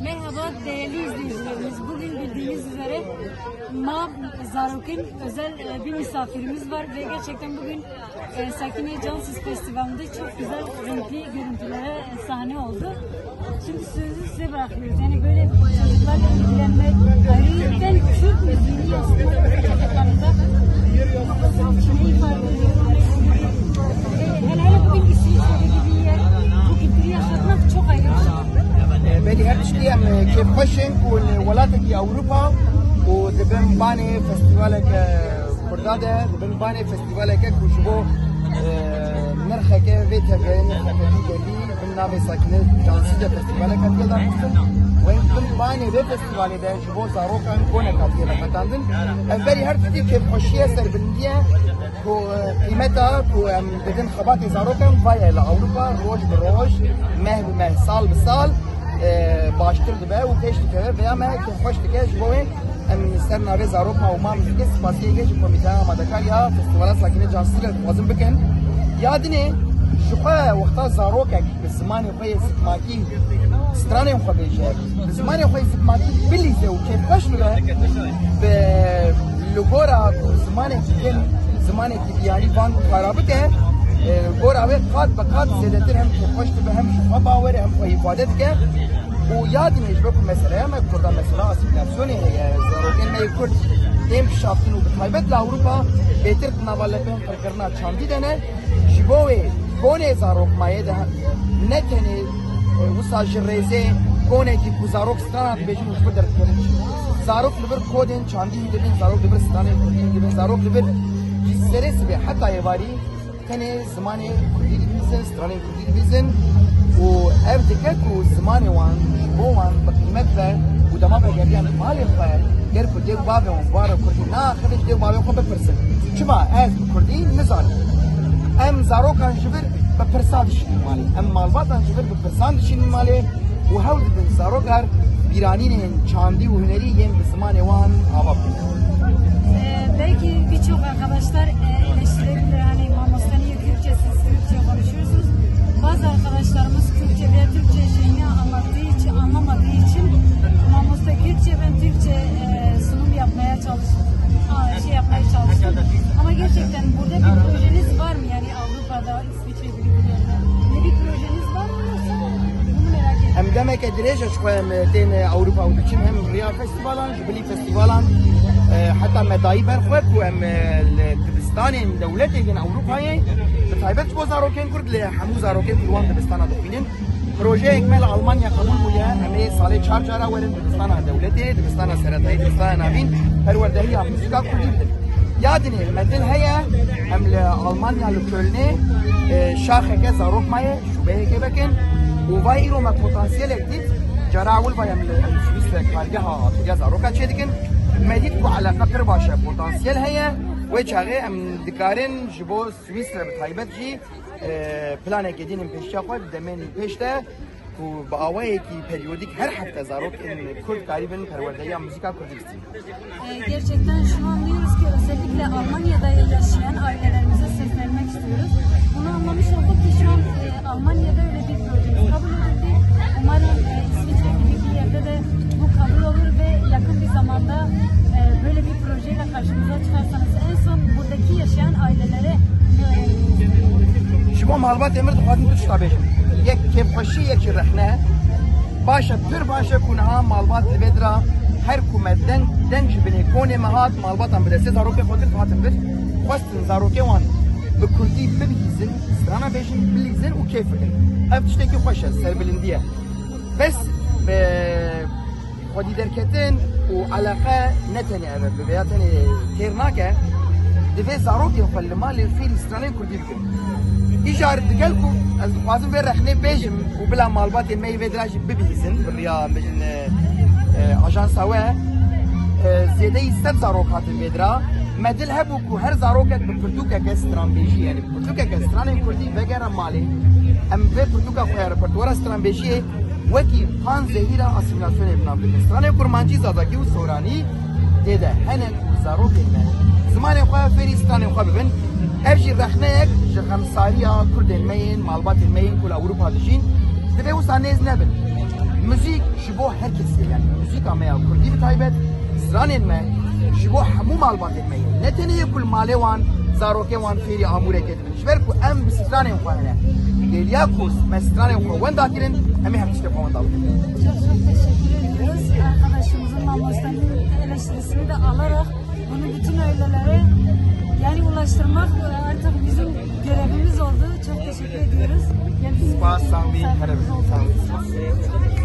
Merhaba değerli izleyicilerimiz. Bugün bildiğiniz üzere MAV Zarok'un özel bir misafirimiz var ve gerçekten bugün Sakine Cansız Festivali'nde çok güzel renkli görüntülere sahne oldu. Şimdi sözü size bırakıyoruz. Yani böyle çocuklarla ilgilenmek, ayrıca Türk müziğini yansıtmak çocuklarında ne ifade ediyor? Hele bugün İsviçre'de gibi bir yer, bu kültürü yaşatmak çok ayrı. بالي هرتشتي كيف خشن ولاتك اوروبا ودبن باني فستيفالك برداده دبن باني فستيفالك كوشبو نرخك فيتا نرخك جدي بالنابي ساكنه جانسيجا فستيفالك كذا وين دبن باني في فستيفالي ده شبو زاروكان كونه كذا فتاندن بالي هرتشتي كيف خشيه سر بنديه كو قيمتها كو بدن خباكي زاروكان فايا لاوروبا روج بروج مه سال بسال باشتر دبه و پیش دبه و ما که خوش دکه جوه ام سر نوی زاروک ما و ما میگه سپاسیه که کمیته آماده‌کار یا فستیوال ساکنه جانسی را وازم بکن یادنه شقه وقتا زاروک به زمان خوی زکماکی سترانه خو بیشه به زمان خوی زکماکی بلیزه و که خوش دبه به لوگورا زمان که دیاری بانک خرابته گور اوه قاد بقاد زیادتر هم خوش به هم شفا باوره هم خوی عبادت که و یاد نیست بکن مثلا هم کردم مثلا اسیمیلاسیونی زاروکن می کرد تیم شافتن و بخایبت لاوروپا بهتر نواله بهم فرقرنا چاندی دنه جبوه کونه زاروک مایه ده نکنه وساج ریزه کونه کی زاروک ستان بیشتر مشکل درد کنه زاروک لبر کودن چاندی دبین زاروک لبر ستانه دبین زاروک لبر سرس به حتی یواری کنه زمان کردی بیزن ستانه کردی بیزن و اف دکت و زمان وان جبوان بقیمت و ودما بگیریم مالی خیر گر کردی و بابه وان باره کردی نه خودش دی بابه خو بپرسن چما از کردی نزاری ام زاروکان جبر بپرسادشین مالی ام مالباتان جبر بپرسادشین مالی و هول دن زاروکار بیرانین چاندی و هنری یم به زمان وان آباب Belki birçok arkadaşlar eleştirebilir hani Mamostani Kürtçe, siz Kürtçe konuşuyorsunuz. Bazı arkadaşlarımız Kürtçe veya Türkçe şeyini anlamadığı için Mamosta Kürtçe ve Türkçe sunum yapmaya çalıştım. Ama gerçekten burada bir projeniz var mı yani Avrupa'da, İsviçre gibi bir yerde? Ne bir projeniz var mı yoksa bunu merak ediyorum. هم دمك دريجة شوية تين أوروبا ودكين هم ريال فستيفالان جبلي فستيفالان حتى مداي برخوك وهم دبستاني دولتي بين أوروبا بتعبت بو زاروكين كرد لحمو زاروكين كلوان دبستانا دخينين بروجه إكمال ألمانيا قبول بويا همي سالي چار جارا ورن دبستانا دولتي دبستانا سرطاي دبستانا نابين پروردهي موسيقى كردي بدن يادني المدن هيا هم لألمانيا لكولني شاخك زاروك مايه شبهه كبكن وواي رو ما پتانسیل اکتید جراول بایم سویس کارگاه ها زاروکا چه دیگن مدید کو علاقه پر باشه پتانسیل هیا و چاغه ام دکارن جبو سویس بتایبت جی پلان گدین پیشا خو دمن پیشته و با اوای کی پریودیک her hafta zarok Kürt garibin perverdeye müzika kurduksun. Gerçekten şunu anlıyoruz ki özellikle Almanya'da yaşayan ailelerimize seslenmek istiyoruz. Bunu anlamış olduk ki şu an Almanya'da öyle bir projemiz kabul edildi. Umarım İsviçre gibi bir yerde de bu kabul olur ve yakın bir zamanda böyle bir projeyle karşımıza çıkarsanız en son buradaki yaşayan ailelere ne öğrenirsiniz? Şu malumat emir dukadın tuş tabi. Yek kefşi yek rehne. Başa bir başa kunha malumat livedra her kumetten den jibine kone mahat malbatan bilese zaroke khotir khatim bir khwastin zaroke wan bi kurdi bilizin strana bejin bilizin u keyfin ev tişteki xoşa serbilindiye bes be khodi derketin u alaqa netani ev beyatani ternake deve zaroke khol mal fil strana kurdi bikin ijar digelku az khwazim bir rehne bejim u bila malbat mey vedraj bilizin riya bejin ajans هوا زیاده است زاروک هاتن بدرا مدل هبو کو هر زاروکت به پرتوکا کستران بیشی یعنی پرتوکا کستران کردی وگرا مالی ام به پرتوکا خویا رپرتوار استران بیشی وکی پان زهیرا اسیمیلاسیون ابنام کستران کرمانچی زاداکی و سورانی دیده هنن زاروک نه زمان خویا فری استران خویا ببین افجی رخنه یک جخمساریا کردن مین مالبات مین کل اروپا دشین دیده و سانیز نبن موزیک jibo herkesi yani müzik amaya kurdi bir taybet İsrail'in me jibo hamu malbat etmeyi ne teneye kul malevan zaroke wan feri amure ketmin jber ku em bisranen khane Deliakos mesranen khane wanda kirin emi hem işte falan dalı. Çok teşekkür ediyoruz. Arkadaşımızın Mamos'tanın eleştirisini de alarak bunu bütün ailelere yani ulaştırmak artık bizim görevimiz oldu. Çok teşekkür ediyoruz. Spas, sağ olun, Saygımız olsun. sağ olun.